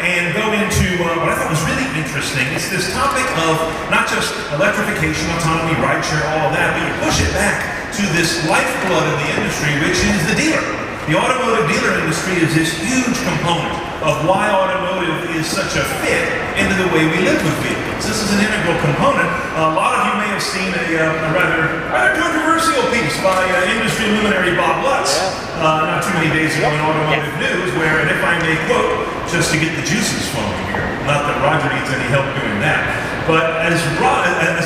and go into what I thought was really interesting. It's this topic of not just electrification, autonomy, rideshare, all of that, but you push it back to this lifeblood of the industry, which is the dealer. The automotive dealer industry is this huge component of why automotive is such a fit into the way we live with vehicles. This is an integral component. A lot of you may have seen a rather controversial piece by industry luminary Bob Lutz not too many days ago in Automotive News, where, and if I may quote, just to get the juices flowing here, not that Roger needs any help doing that, but as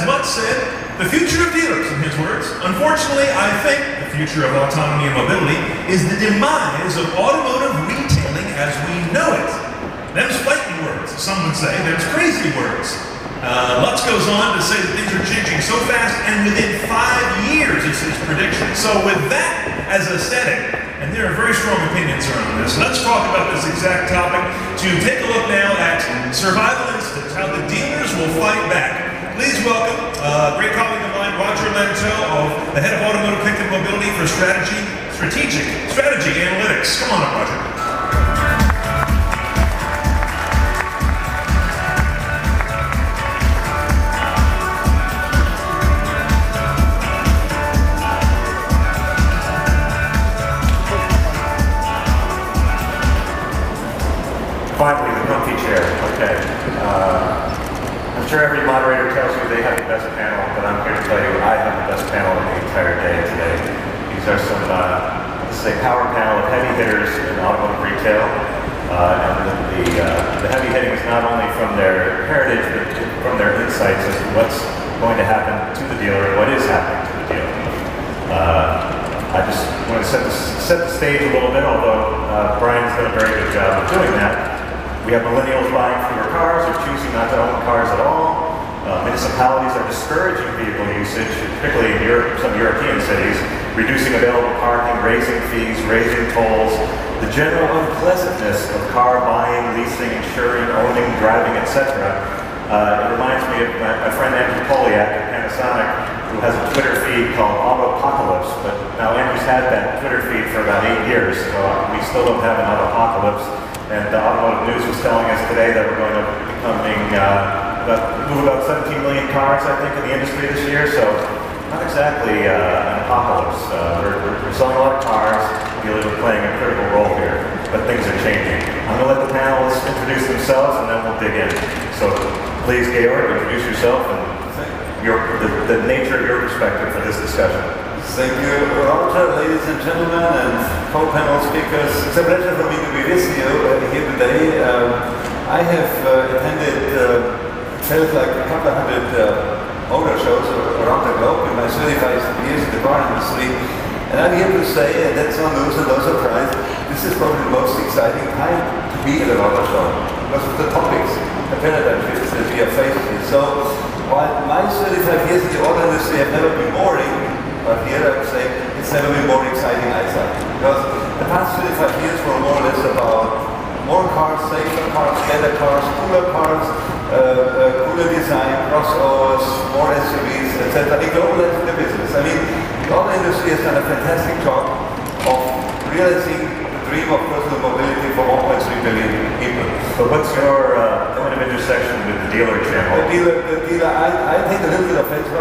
Lutz said, the future of dealers, in his words, unfortunately, I think the future of autonomy and mobility is the demise of automotive retailing as we know it. Them's fighting words, some would say. Them's crazy words. Lutz goes on to say that things are changing so fast, and within 5 years, it's his prediction. So with that as a setting, and there are very strong opinions around this, let's talk about this exact topic to take a look now at survival instincts, how the dealers will fight back. Please welcome a great colleague of mine, Roger Lento, the head of Automotive Connected Mobility for Strategic Strategy Analytics. Come on up, Roger. Finally, the comfy chair. Okay. I'm sure every moderator tells you they have the best panel, but I'm here to tell you I have the best panel of the entire day today. These are some, this is a power panel of heavy hitters in automotive retail. And the heavy hitting is not only from their heritage, but from their insights as to what's going to happen to the dealer and what is happening to the dealer. I just want to set the stage a little bit, although Brian's done a very good job of doing that. We have millennials buying fewer cars or choosing not to own cars at all. Municipalities are discouraging vehicle usage, particularly in some European cities, reducing available parking, raising fees, raising tolls. The general unpleasantness of car buying, leasing, insuring, owning, driving, etc. It reminds me of my friend Andrew Poliak at Panasonic, who has a Twitter feed called Autopocalypse, but now Andrew's had that Twitter feed for about 8 years, so we still don't have an Autopocalypse. And the Automotive News was telling us today that we're going to move about 17 million cars, I think, in the industry this year. So not exactly an apocalypse. We're selling a lot of cars. Dealers are playing a critical role here, but things are changing. I'm going to let the panelists introduce themselves, and then we'll dig in. So please, Georg, introduce yourself and the nature of your perspective for this discussion. Thank you, Roger, ladies and gentlemen, and co-panel speakers. It's a pleasure for me to be with you here today. I have attended, it felt like a couple of hundred motor shows around the globe in my 35 years in the car industry. And I'm here to say, and that's no news and no surprise, this is probably the most exciting time to be at a motor show because of the topics, the paradigm shifts that we are faced with. So while my 35 years in the auto industry have never been boring, but here I would say it's never been more exciting either. Because the past 25 years were more or less about more cars, safer cars, better cars, cooler design, crossovers, more SUVs, etc. They globalized the business. I mean, the auto industry has done a fantastic job of realizing the dream of personal mobility for 1.3 billion people. So what's your point of intersection with the dealer channel? The dealer, I take a little bit of offense to the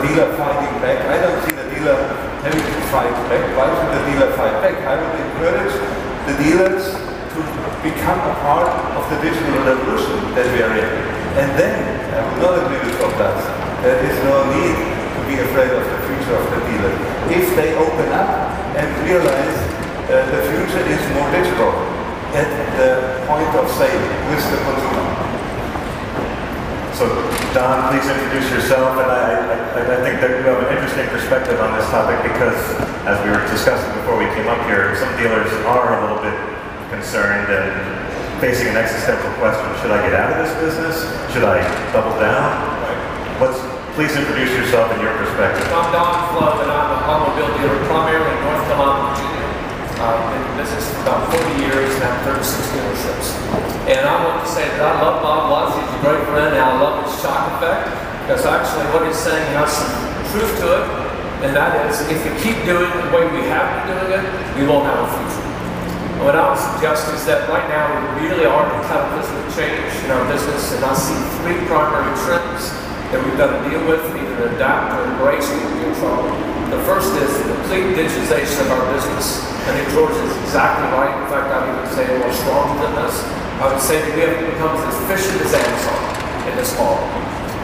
dealer fighting back. I don't see the dealer having to fight back. Why should the dealer fight back? I would encourage the dealers to become a part of the digital revolution that we are in. And then, I would not agree with Bob Lutz. There is no need to be afraid of the future of the dealer. If they open up and realize the future is more digital at the point of sale with the consumer. So, Don, please introduce yourself, and I think that you have an interesting perspective on this topic because, as we were discussing before we came up here, some dealers are a little bit concerned and facing an existential question. Should I get out of this business? Should I double down? Please introduce yourself and your perspective. I'm Don Flood, and I'm an automobile dealer primarily in North Carolina, Virginia. Been in business for about 40 years and have 36 dealerships. And I want to say that I love Bob Lutz. He's a great friend, and I love his shock effect because actually what he's saying has some truth to it, and that is if you keep doing it the way we have been doing it, you won't have a future. What I would suggest is that right now we really are in a cataclysmic change in our business, and I see three primary trends that we've got to deal with, either adapt or embrace, or we'll be in trouble. The first is the complete digitization of our business. I think George is exactly right. In fact, I would even say more strongly than this. I would say that we have to become as efficient as Amazon in this model.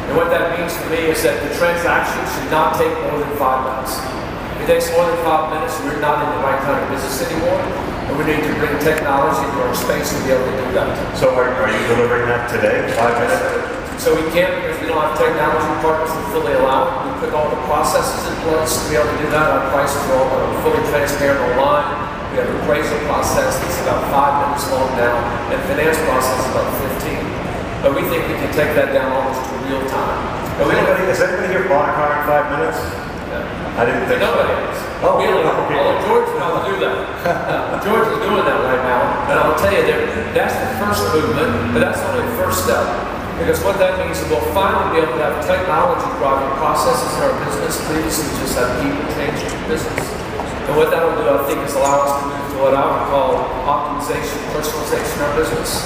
And what that means for me is that the transaction should not take more than 5 minutes. If it takes more than 5 minutes, we're not in the right kind of business anymore, and we need to bring technology to our space to be able to do that. So are you delivering that today, 5 minutes? So we can't, because we don't have technology partners that fully allow it. We put all the processes in place to be able to do that. Our prices are all fully transparent online. We have an appraisal process that's about 5 minutes long now, and finance process is about 15. But we think we can take that down almost to real time. Has anybody here bought a car in 5 minutes? I didn't think nobody is. Oh, really? okay. Although George knows to do that. George is doing that right now. And I'll tell you, that's the first movement, but that's only the first step. Because what that means is we'll finally be able to have technology driving processes in our business. Previously, we just had people changing business. And what that will do, I think, is allow us to move to what I would call optimization, personalization of our business.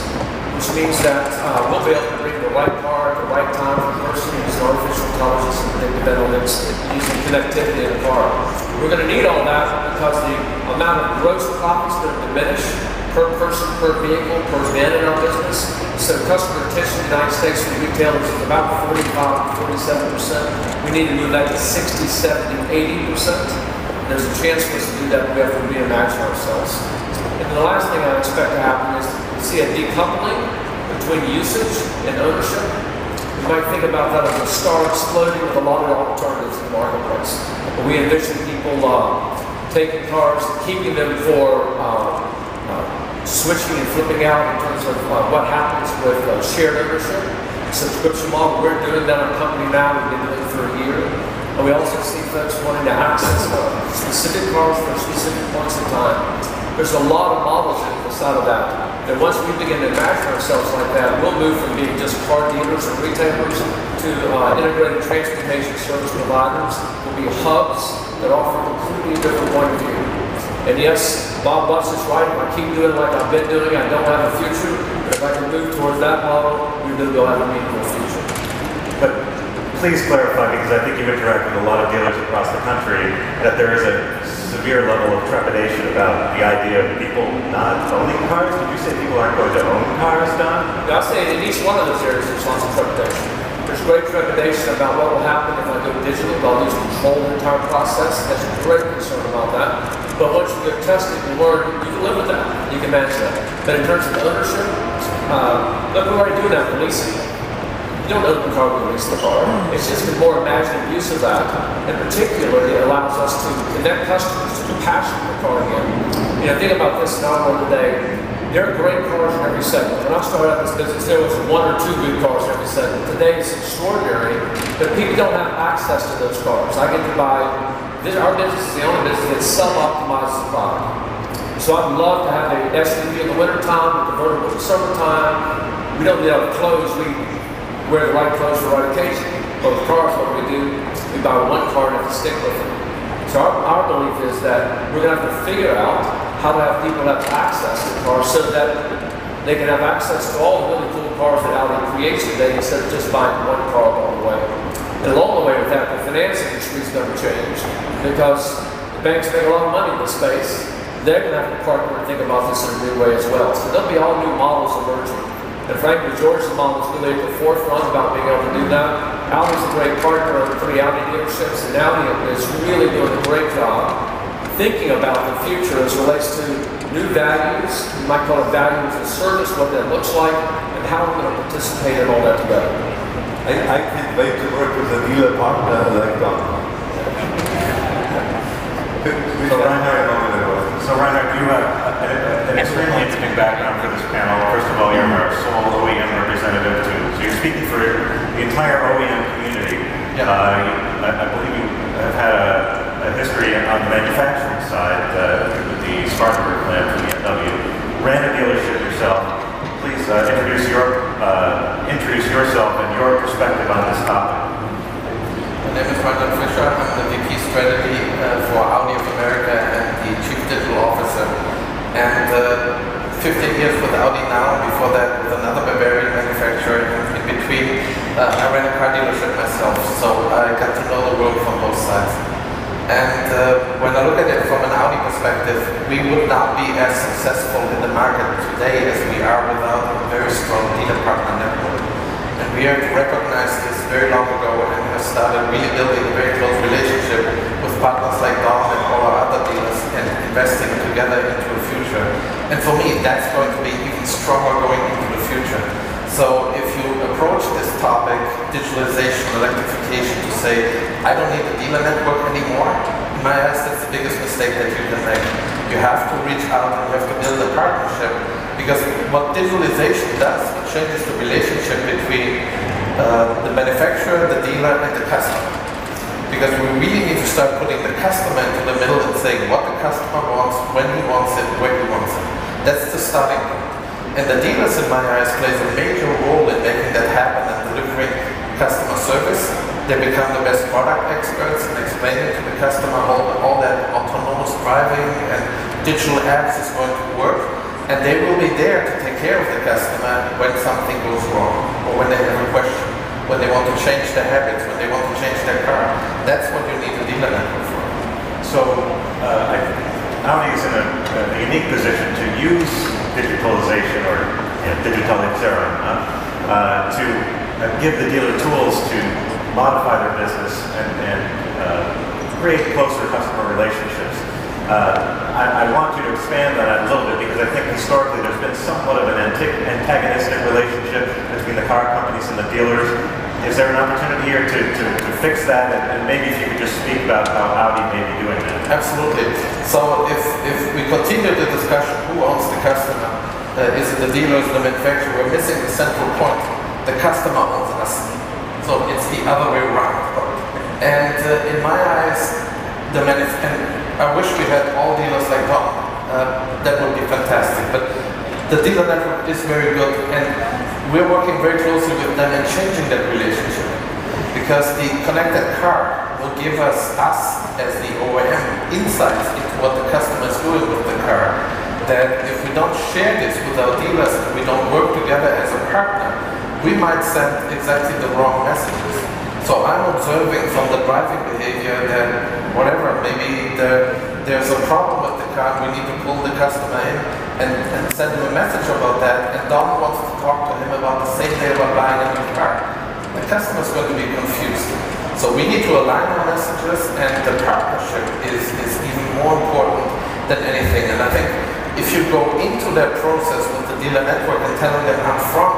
Which means that we'll be able to bring the right car at the right time for the person using artificial intelligence and predictive analytics using connectivity in the car. We're going to need all that because the amount of gross profits is going to diminish per person, per vehicle, per man in our business. So customer retention in the United States for retailers is about 45 to 47%. We need to move that to 60, 70, 80%. There's a chance for us to do that, but we have to reimagine ourselves. And the last thing I expect to happen is to see a decoupling between usage and ownership. You might think about that as a star exploding with a lot of alternatives in the marketplace. But we envision people taking cars, keeping them for switching and flipping out in terms of what happens with shared ownership, subscription model. We're doing that in our company now. We've been doing it for a year. And we also see folks wanting to access specific cars for specific points in time. There's a lot of models in the side of that. And once we begin to imagine ourselves like that, we'll move from being just car dealers or retailers to integrated transportation service providers. We'll be hubs that offer a completely different point of view. And yes, Bob Butts is right. If I keep doing like I've been doing, I don't have a future. But if I can move towards that model, we really will have a meaningful future. But please clarify, because I think you've interacted with a lot of dealers across the country, that there is a severe level of trepidation about the idea of people not owning cars. Did you say people aren't going to own cars, Don? I'll say in each one of those areas there's lots of trepidation. There's great trepidation about what will happen if I go digital. I'll lose control of the entire process. There's a great concern about that. But once you get tested and learn, you can live with that. You can manage that. But in terms of ownership, look, we're already doing that for leasing. You don't own the car when you lease the car. It's just a more imaginative use of that. In particular, it allows us to connect customers to the passion of the car again. You know, think about this in our world today. There are great cars in every segment. When I started out this business, there was 1 or 2 good cars in every segment. Today, it's extraordinary that people don't have access to those cars. I get to buy, our business is the only business that sub-optimizes the product. So I'd love to have an SUV in the wintertime, a convertible in the summertime. We don't need our clothes. We wear the right clothes for the right occasion. But with cars, what we do, we buy one car and have to stick with it. So our belief is that we're going to have to figure out how to have people have access to cars so that they can have access to all the really cool cars that Audi creates today instead of just buying one car along the way. And along the way with that, the finance industry is going to change because the banks make a lot of money in this space. They're going to have to partner and think about this in a new way as well. So there'll be all new models emerging. And frankly, George's model is really at the forefront about being able to do that. Audi's a great partner of 3 Audi dealerships, and Audi is really doing a great job thinking about the future as relates to new values. You might call it values as a service, what that looks like, and how we're going to participate in all that together. I can't wait to work with a dealer partner like Don. So Reinhard, you have an extremely interesting background for this panel. First of all, you're our sole OEM representative too. So you're speaking for the entire OEM community. Yeah. I believe you have had a history on the manufacturing side with the Spartanburg plant for BMW. Ran a dealership yourself. Please introduce yourself and your perspective on this topic. My name is Reinhard Fischer. I'm the VP Strategy for Audi of America and the Chief Digital Officer. And 15 years with Audi now, before that with another Bavarian manufacturer. In between, I ran a car dealership myself, so I got to know the world from both sides. And when I look at it from an Audi perspective, we would not be as successful in the market today as we are without a very strong dealer partner network. And we have recognized this very long ago and have started really building a very close relationship with partners like Dawn and all our other dealers and investing together into the future. And for me, that's going to be even stronger going into the future. So if you approach this topic, digitalization, electrification, to say, I don't need a dealer network anymore, in my eyes, that's the biggest mistake that you can make. You have to reach out and you have to build a partnership, because what digitalization does, it changes the relationship between the manufacturer, the dealer, and the customer. Because we really need to start putting the customer into the middle and saying what the customer wants, when he wants it, where he wants it. That's the starting point. And the dealers, in my eyes, plays a major role in making that happen and delivering customer service. They become the best product experts and explaining to the customer all that autonomous driving and digital apps is going to work. And they will be there to take care of the customer when something goes wrong, or when they have a question, when they want to change their habits, when they want to change their car. That's what you need a dealer network for. So Audi is in a unique position to use digitalization or digitalization to give the dealer tools to modify their business and create closer customer relationships. I want you to expand on that a little bit, because I think historically there's been somewhat of an antagonistic relationship between the car companies and the dealers. Is there an opportunity here to fix that? And maybe if you could just speak about how Audi may be doing that. Absolutely. So if we continue the discussion, who owns the customer? Is it the dealer, is it the manufacturer? We're missing the central point. The customer owns us. So it's the other way around. And in my eyes, and I wish we had all dealers like Tom. That would be fantastic. But the dealer network is very good, and we're working very closely with them and changing that relationship. Because the connected car will give us as the OEM, insights into what the customer is doing with the car. That if we don't share this with our dealers and we don't work together as a partner, we might send exactly the wrong messages. So I'm observing from the driving behavior that whatever, maybe there's a problem with the car, we need to pull the customer in and send him a message about that, and Don wants to talk to him about the same day about buying a new car. The customer's going to be confused. So we need to align our messages, and the partnership is even more important than anything. And I think if you go into that process with the dealer network and telling them up front,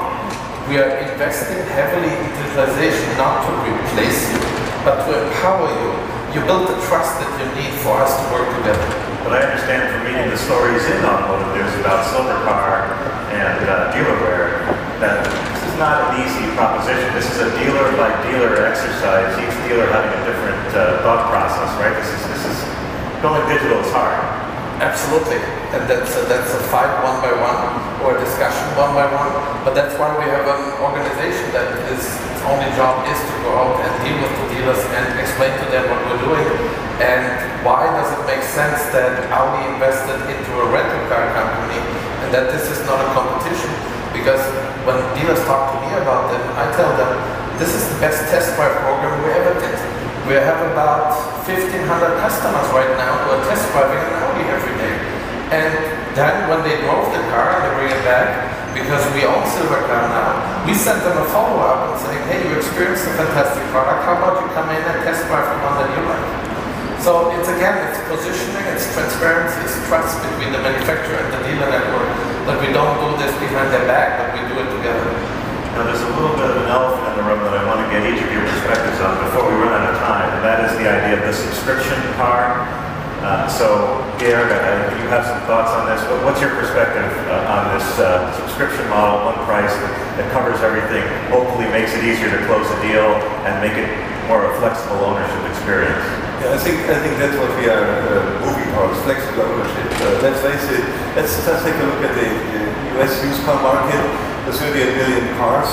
we are investing heavily in digitalization not to replace you, but to empower you. You build the trust that you need for us to work together. But I understand from reading the stories in automotive news about silver car and dealerware that this is not an easy proposition. This is a dealer-by-dealer exercise, each dealer having a different thought process, right? This is going digital is hard. Absolutely, and that's a fight one by one, or a discussion one by one. But that's why we have an organization that its only job is to go out and deal with the dealers and explain to them what we're doing. And why does it make sense that Audi invested into a rental car company and that this is not a competition? Because when dealers talk to me about them, I tell them this is the best test drive program we ever did. We have about 1,500 customers right now who are test driving an Audi every day. And then when they drove the car and they bring it back, because we own silver car now, we send them a follow-up and say, hey, you experienced a fantastic product, how about you come in and test drive the one that you like? So it's positioning, it's transparency, it's trust between the manufacturer and the dealer network, that we don't do this behind their back, but we do it together. Now there's a little bit of an elephant in the room that I want to get each of your perspectives on before we run out of time, and that is the idea of the subscription car. So, Georg, you have some thoughts on this. What's your perspective on this subscription model, one price that covers everything, hopefully makes it easier to close a deal and make it more a flexible ownership experience? Yeah, I think that's what we are moving towards, flexible ownership. Let's face it, let's just take a look at the US used car market. There's 38 million cars,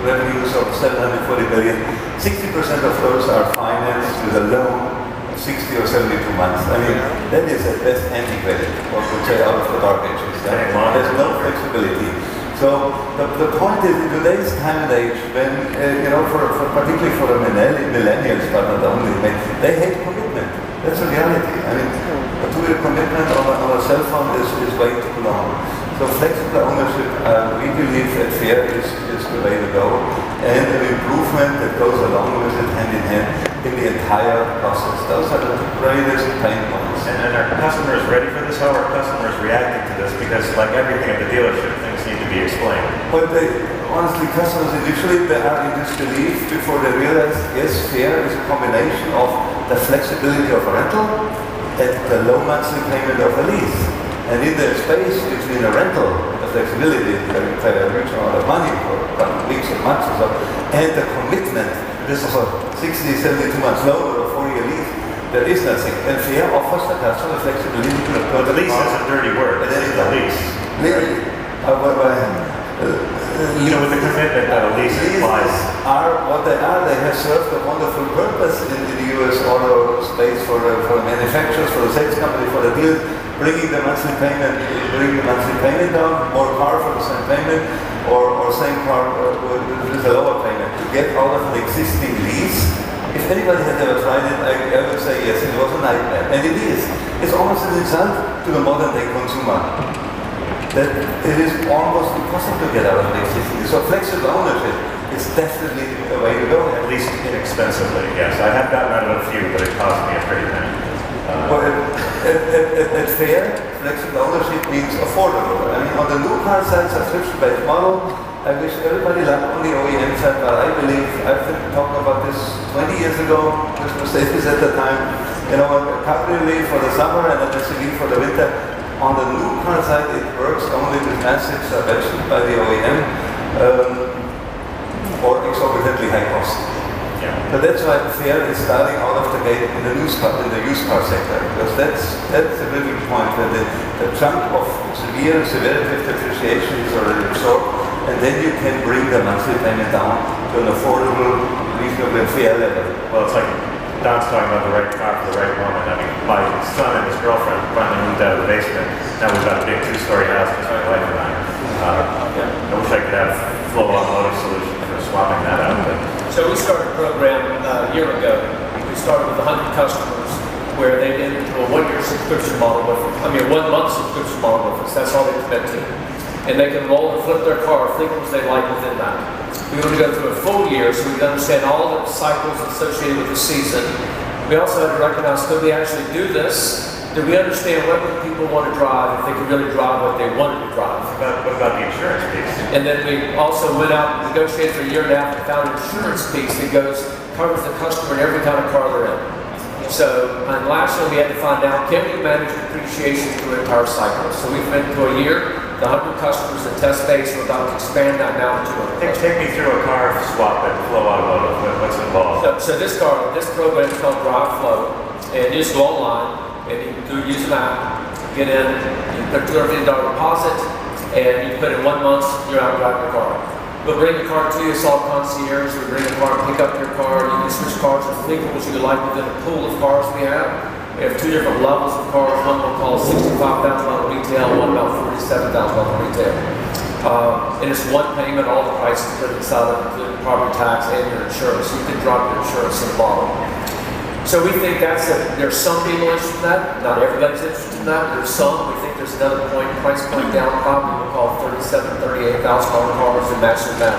revenues of 740 million. 60% of those are financed with a loan 60 or 72 months. I mean, that is at best antiquated, or to say out of the dark ages. There's no flexibility. So the point is, in today's time and age, when, particularly for the millennials, but not only, they hate commitment. That's a reality. I mean, a 2-year commitment on a cell phone is way too long. So flexible ownership, we believe that fair is the way to go, and an improvement that goes along with it hand in hand in the entire process. Those are the greatest pain points. And are customers ready for this? How are customers reacting to this? Because like everything at the dealership, things need to be explained. But honestly, customers initially, they are in disbelief before they realize, yes, fair is a combination of the flexibility of a rental and the low monthly payment of a lease. And in the space between a rental and the flexibility, that you pay a huge amount of money for a couple of weeks or months or so, and the commitment, this is a 60, 72 months loan or a 4-year lease, there is nothing. And fair offers the customer flexibility to the But the lease is a dirty word. It is the lease. With the commitment that a lease implies. Are what they are. They have served a wonderful purpose in the US auto space for the manufacturers, for the sales company, for the dealers, bringing the monthly payment down, more car for the same payment, or same car with a lower payment. To get out of an existing lease, if anybody has ever tried it, I would say yes, it was a nightmare. And it is. It's almost an insult to the modern day consumer. That it is almost impossible to get out of an existing lease. So flexible ownership is definitely the way to go. At least inexpensively, yes. I have gotten out of a few, but it cost me a pretty penny. Well, at fair, flexible ownership means affordable. I mean, on the new car side, subscription-based model, I wish everybody luck on the OEM side, but I believe, I've been talking about this 20 years ago, with Mercedes at the time, a cabriolet for the summer and an SUV for the winter. On the new car side, it works only with massive subvention by the OEM, or exorbitantly high cost. Yeah. But that's why fair is starting out of the gate in the used car sector, because that's a really point where the chunk of severity of depreciation is already absorbed, and then you can bring the monthly payment down to an affordable, reasonable, fair level. Well, it's like Don's talking about the right car for the right woman. I mean, my son and his girlfriend finally moved out of the basement. Now we've got a big 2-story house, just my wife and I. I wish I could have flow automotive solution for swapping that out. But. So we started a program a year ago. We started with 100 customers where they did a 1-year subscription model with us. I mean, a 1-month subscription model with us. That's all they commit to. And they can roll and flip their car, think what they like within that. We want to go through a full year so we can understand all the cycles associated with the season. We also have to recognize, could we actually do this? Do we understand what people want to drive, if they can really drive what they wanted to drive? What about the insurance piece? And then we also went out and negotiated for a year and a half and found an insurance piece that covers the customer in every kind of car they're in. So, and last year we had to find out, can we manage depreciation through an entire cycle? So we've been through a year, the 100 customers that test base, we're about to expand that now to 200. Take me through a car swap at Flow Automotive. What's involved? So this program is called Drive Flow, and you just go online, and you can use an app, get in, you put a $250 deposit, and you put in 1 month, you're out driving your car. We'll bring the car to you, it's all concierge. We bring the car and pick up your car. You can switch cars with vehicles you would like within a pool of cars we have. We have 2 different levels of cars. One we'll call $65,000 retail, one about $47,000 retail. And it's one payment, all the prices put inside of it, including property tax and your insurance. You can drop your insurance in the bottom. So we think there's some people interested in that. Not everybody's interested in that. There's some. We think there's another price point down, probably we'll call $37,000, $38,000 cars and match them down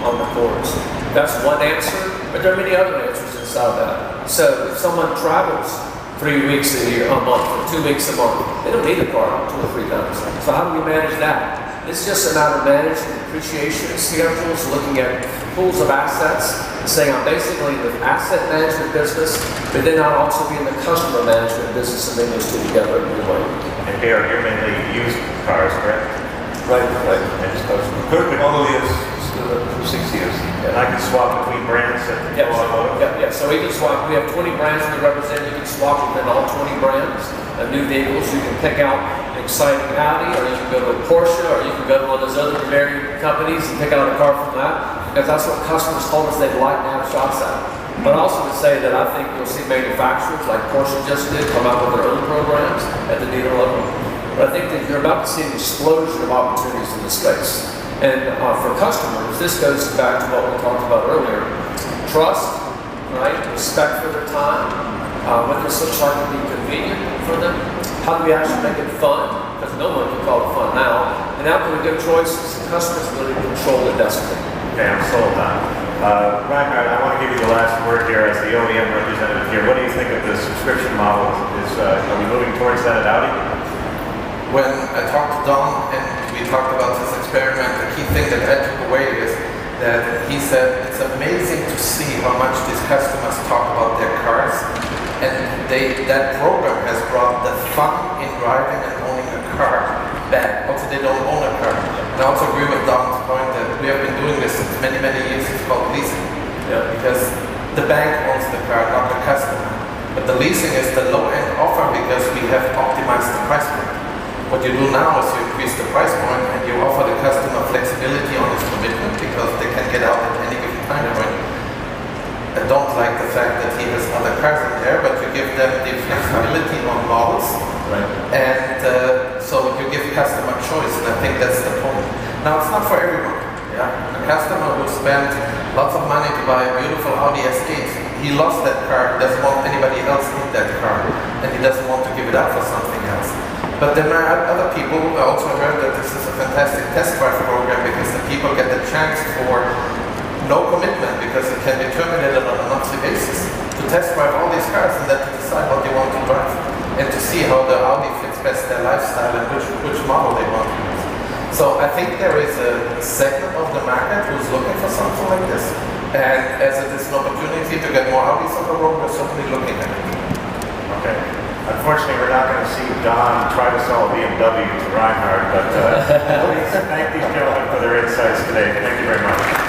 on the Accords. That's one answer, but there are many other answers inside of that. So if someone travels 3 weeks a year, a month, or 2 weeks a month, they don't need a car 2 or 3 times. So how do we manage that? It's just a matter of managing depreciation schedules, looking at pools of assets, and saying I'm basically in the asset management business, but then I'll also be in the customer management business, and then those two together in a way. And you're mainly used cars, correct? Right. And current model is 6 years. And I can swap between brands at Automotive? Yeah. So we can swap. We have 20 brands we represent. You can swap within all 20 brands of new vehicles. You can pick out an exciting Audi, or you can go to a Porsche, or you can go to one of those other Bavarian companies and pick out a car from that. Because that's what customers told us they'd like to have shots at. But also to say that I think you'll see manufacturers like Porsche just did come out with their own programs at the dealer level. But I think that you're about to see an explosion of opportunities in the space. And for customers, this goes back to what we talked about earlier. Trust, right? Respect for their time. Whether it's such like to be convenient for them. How do we actually make it fun? Because no one can call it fun now. And how can we give choices? Customers really control their destiny. Okay, I'm sold on. Reinhard, I want to give you the last word here as the OEM representative here. What do you think of the subscription model? Are we moving towards that at Audi? When I talked to Don and we talked about this experiment, the key thing that I took away is that he said it's amazing to see how much these customers talk about their cars, and that program has brought the fun in driving and owning a car back. Also, they don't own a car. And I also agree with Don's point that we have been doing this since many, many years. It's called leasing. Yeah. Because the bank owns the car, not the customer. But the leasing is the low-end offer because we have optimized the price point. What you do now is you increase the price point and you offer the customer flexibility on his commitment because they can get out at any given time. I don't like the fact that he has other cars in there, but you give them the flexibility on models. Right. And so you give customer choice, and I think that's the point. Now, it's not for everyone. Yeah? A customer who spent lots of money to buy a beautiful Audi S8, he lost that car, he doesn't want anybody else in that car, and he doesn't want to give it up for something else. But then there are other people. I also heard that this is a fantastic test drive program because the people get the chance for no commitment because it can be terminated on a monthly basis to test drive all these cars and then to decide what they want to drive and to see how the Audi fits best their lifestyle and which model they want to use. So I think there is a segment of the market who's looking for something like this, and as it is an opportunity to get more Audis on the road, we're certainly looking at it. Okay. Unfortunately, we're not going to see Don try to sell a BMW to Reinhard, but please thank these gentlemen for their insights today. Thank you very much.